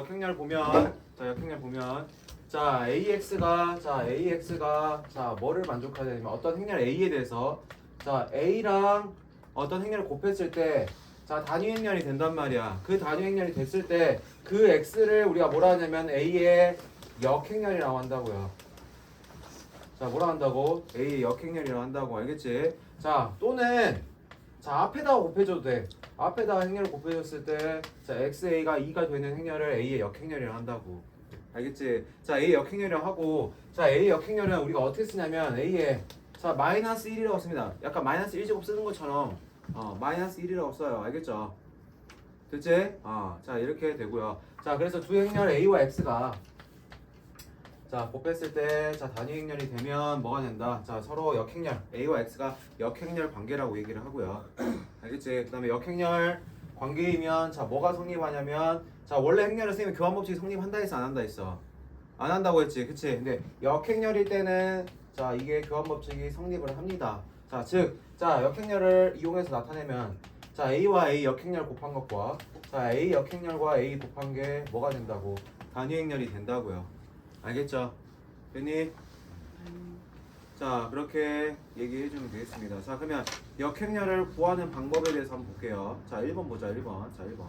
역행렬 보면 자 AX가 자 뭐를 만족하냐면 어떤 행렬 A에 대해서 자 A랑 어떤 행렬을 곱했을 때 자 단위 행렬이 된단 말이야. 그 단위 행렬이 됐을 때 그 X를 우리가 뭐라 하냐면 A의 역행렬이라고 한다고요. 자 뭐라 한다고? A의 역행렬이라고 한다고. 알겠지? 자 또는 자 앞에다가 곱해줘도 돼. 앞에다가 행렬을 곱해줬을 때 자 XA가 2가 되는 행렬을 A의 역행렬이라고 한다고. 알겠지? 자 A 역행렬이라고 하고 자 A 역행렬은 우리가 어떻게 쓰냐면 A에 자 마이너스 1이라고 씁니다. 약간 마이너스 1제곱 쓰는 것처럼 마이너스 1이라고 써요. 알겠죠? 됐지? 자 이렇게 되고요. 자 그래서 두 행렬 A와 X가 자 곱했을 때 자 단위 행렬이 되면 뭐가 된다? 자 서로 역행렬 A와 X가 역행렬 관계라고 얘기를 하고요. 알겠지? 그 다음에 역행렬 관계이면 자 뭐가 성립하냐면 자 원래 행렬을 쓰면 교환 법칙이 성립한다 했어 안 한다 했어? 안 한다고 했지 그치? 근데 역행렬일 때는 자 이게 교환 법칙이 성립을 합니다. 자 즉 자 역행렬을 이용해서 나타내면 자 A와 A 역행렬 곱한 것과 자 A 역행렬과 A 곱한 게 뭐가 된다고? 단위 행렬이 된다고요. 알겠죠? 됐니? 자 그렇게 얘기해주면 되겠습니다. 자 그러면 역행렬을 구하는 방법에 대해서 한번 볼게요. 자 1번 보자. 1번. 자 1번.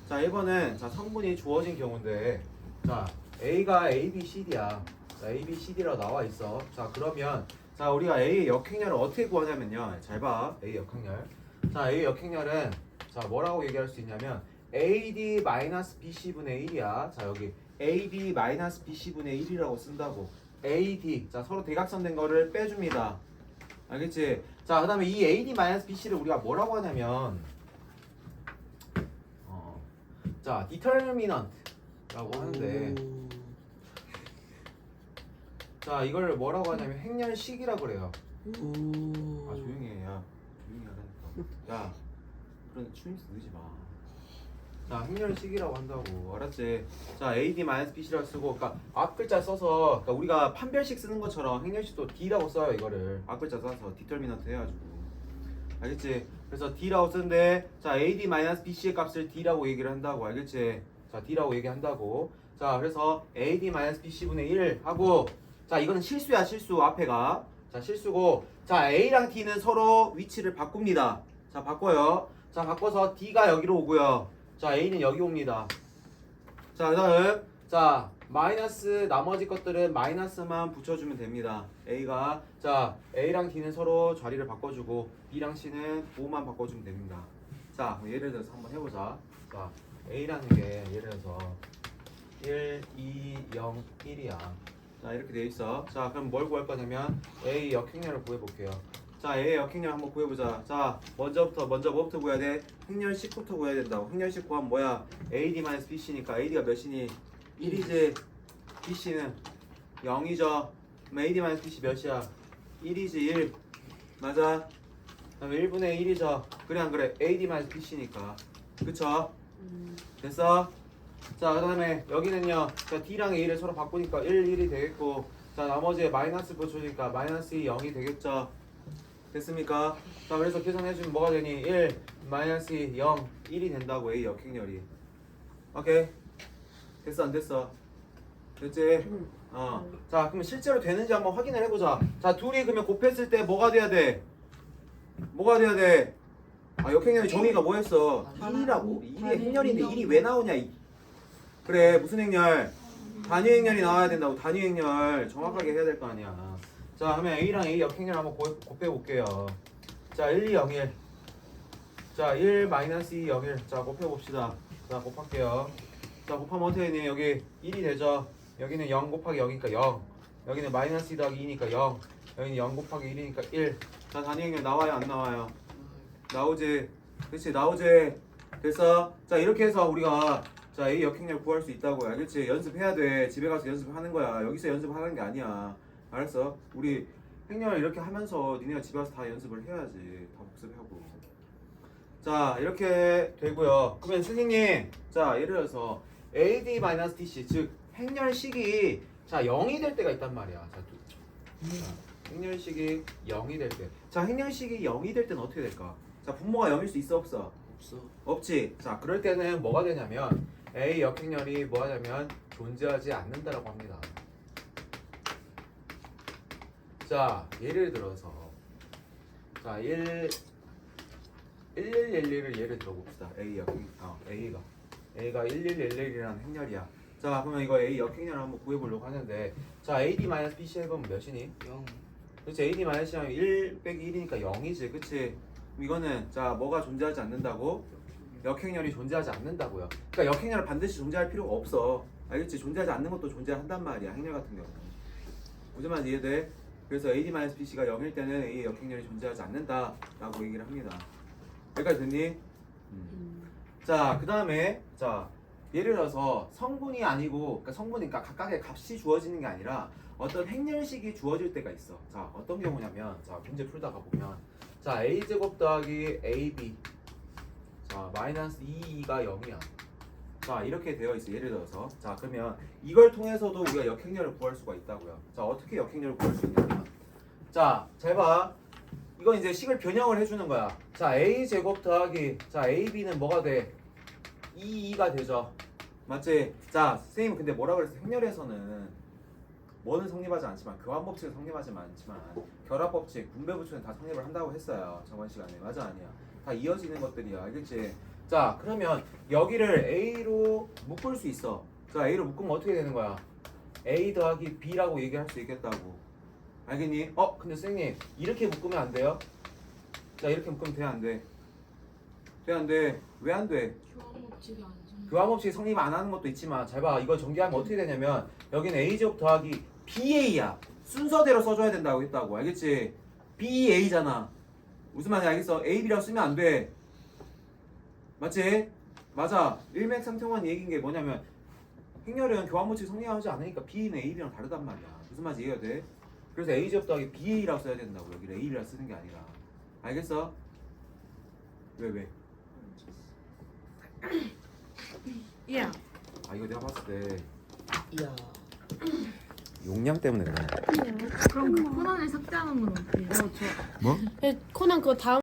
자 1번은 자 성분이 주어진 경우인데 자 A가 A, B, C, D야. 자 A, B, C, D라고 나와 있어. 자 그러면 자 우리가 A의 역행렬을 어떻게 구하냐면요. 잘 봐. A 역행렬. 자 A 역행렬은 자 뭐라고 얘기할 수 있냐면 AD-BC분의 1이야. 자 여기 AD-BC분의 1이라고 쓴다고. AD 자 서로 대각선 된 거를 빼줍니다. 알겠지? 자 그 다음에 이 AD-BC를 우리가 뭐라고 하냐면 자 determinant라고 하는데 자 이걸 뭐라고 하냐면 행렬식이라고 그래요. 조용히 해. 야 조용히 하라니까. 야 그런 추임새 넣지 마. 자 행렬식이라고 한다고. 알았지? 자 AD-BC라고 쓰고 그러니까 앞글자 써서 그러니까 우리가 판별식 쓰는 것처럼 행렬식도 D라고 써요. 이거를 앞글자 써서 디터미넌트 해가지고. 알겠지? 그래서 D라고 쓰는데 자 AD-BC의 값을 D라고 얘기를 한다고. 알겠지? 자 D라고 얘기한다고. 자 그래서 AD-BC분의 1 하고 자 이거는 실수야. 실수 앞에가 자 실수고 자 A랑 D는 서로 위치를 바꿉니다. 자 바꿔요. 자 바꿔서 D가 여기로 오고요. 자 A는 여기 옵니다. 자 그다음 자 마이너스 나머지 것들은 마이너스만 붙여주면 됩니다. A가 자 A랑 D는 서로 자리를 바꿔주고 B랑 C는 5만 바꿔주면 됩니다. 자 그럼 예를 들어서 한번 해보자. 자 A라는 게 예를 들어서 1, 2, 0, 1이야. 자 이렇게 돼 있어. 자 그럼 뭘 구할 거냐면 A 역행렬을 구해볼게요. 자 A 역행렬 한번 구해보자. 자 먼저 뭐부터 구해야 돼? 행렬식부터 구해야 된다고. 행렬식 구하면 뭐야? AD-BC니까 AD가 몇이니? 1이지. BC는 0이죠. 그럼 AD-BC 몇이야? 1이지 1. 맞아. 그다음에 1분의 1이죠. 그래 안 그래? AD-BC니까. 그쵸? 됐어? 자 그 다음에 여기는요 자 D랑 A를 서로 바꾸니까 1, 1이 되겠고 자 나머지에 마이너스 붙여주니까 마이너스 2, 0이 되겠죠. 됐습니까? 자 그래서 계산해주면 뭐가 되니? 1, 마이너스 2, 0, 1이 된다고. A 역행렬이. 오케이? 됐어 안 됐어? 됐지? 자 그럼 실제로 되는지 한번 확인을 해보자. 자 둘이 그러면 곱했을 때 뭐가 돼야 돼? 뭐가 돼야 돼? 역행렬이 정의가 뭐였어? 1이라고? 1이 행렬인데 1이 왜 나오냐? 그래 무슨 행렬? 단위 행렬이 나와야 된다고. 단위 행렬 정확하게 해야 될 거 아니야. 자 그러면 A랑 A 역행렬 한번 곱해볼게요. 자 1, 2, 0, 1. 자 1, 마이너스 2, 0, 1. 자 곱해봅시다. 자 곱할게요. 자 곱하면 어떻게 되니? 여기 1이 되죠. 여기는 0 곱하기 0이니까 0. 여기는 마이너스 2 더하기 2니까 0. 여기는 0 곱하기 1이니까 1. 자 단위 행렬 나와요 안 나와요? 나오지. 그렇지 나오지. 됐어? 자 이렇게 해서 우리가 자 A 역행렬 구할 수 있다고. 알겠지? 연습해야 돼. 집에 가서 연습하는 거야. 여기서 연습하는 게 아니야. 알았어? 우리 행렬 이렇게 하면서 니네가 집에 가서 다 연습을 해야지. 다 복습하고. 자 이렇게 되고요. 그러면 선생님 자 예를 들어서 AD-TC 즉 행렬식이 자 0이 될 때가 있단 말이야. 자 행렬식이 0이 될 때. 자 행렬식이 0이 될 때는 어떻게 될까? 자 분모가 0일 수 있어 없어? 없어. 없지. 자 그럴 때는 뭐가 되냐면 A 역행렬이 뭐하냐면 존재하지 않는다라고 합니다. 자, 예를 들어서 자, 1111을 예를 들어봅시다. A가 1111이라는 행렬이야. 자, 그러면 이거 A 역행렬을 한번 구해보려고 하는데 자, AD-BC 해보면 몇이니? 0. 그렇지. AD-C하면 1 빼기 1이니까 0이지. 그치? 이거는 자, 뭐가 존재하지 않는다고? 역행렬이 존재하지 않는다고요. 그러니까 역행렬은 반드시 존재할 필요가 없어. 알겠지? 존재하지 않는 것도 존재한단 말이야. 행렬 같은 경우는. 무슨 말인지 이해돼? 그래서 AD-BC가 0일 때는 A의 역행렬이 존재하지 않는다라고 얘기를 합니다. 여기까지 됐니? 자, 그 다음에 자, 예를 들어서 성분이 아니고, 그러니까 성분이니까 각각의 값이 주어지는 게 아니라 어떤 행렬식이 주어질 때가 있어. 자, 어떤 경우냐면, 자, 문제 풀다가 보면, 자, a 제곱 더하기 ab, 자, 마이너스 2가 0이야. 자, 이렇게 되어 있어. 예를 들어서, 자, 그러면 이걸 통해서도 우리가 역행렬을 구할 수가 있다고요. 자, 어떻게 역행렬을 구할 수 있냐면, 자, 잘 봐. 이건 이제 식을 변형을 해주는 거야. 자, a 제곱 더하기, 자, ab는 뭐가 돼? 2가 되죠. 맞지? 자, 선생님 근데 뭐라 그랬어? 행렬에서는 뭐는 성립하지 않지만 교환법칙은 성립하지 않지만 결합법칙, 분배부칙은 다 성립을 한다고 했어요. 저번 시간에. 맞아 아니야? 다 이어지는 것들이야. 알겠지? 자, 그러면 여기를 A로 묶을 수 있어. 자, A로 묶으면 어떻게 되는 거야? A 더하기 B라고 얘기할 수 있겠다고. 알겠니? 근데 선생님 이렇게 묶으면 안 돼요? 자, 이렇게 묶으면 돼 안 돼? 돼 안 돼? 왜 안 돼? 교환법칙이 안 성립. 교환법칙이 성립 안 하는 것도 있지만 잘 봐. 이거 전개하면 어떻게 되냐면 여기는 A제곱 더하기 BA야. 순서대로 써줘야 된다고 했다고. 알겠지? BA잖아. 무슨 말인지 알겠어? AB라고 쓰면 안 돼. 맞지? 맞아. 일맥상통한 얘기인 게 뭐냐면 행렬은 교환법칙이 성립하지 않으니까 B는 AB랑 다르단 말이야. 무슨 말인지 이해가 돼? 그래서 A제곱 더하기 BA라고 써야 된다고. 여기를 AB라고 쓰는 게 아니라. 알겠어? 왜? 예. 아, 이거 내가 봤을 때 이야. 용량 때문에 그래. 그럼 그 코난을 삭제하는 건 어때요? 뭐? 코난 그거 다음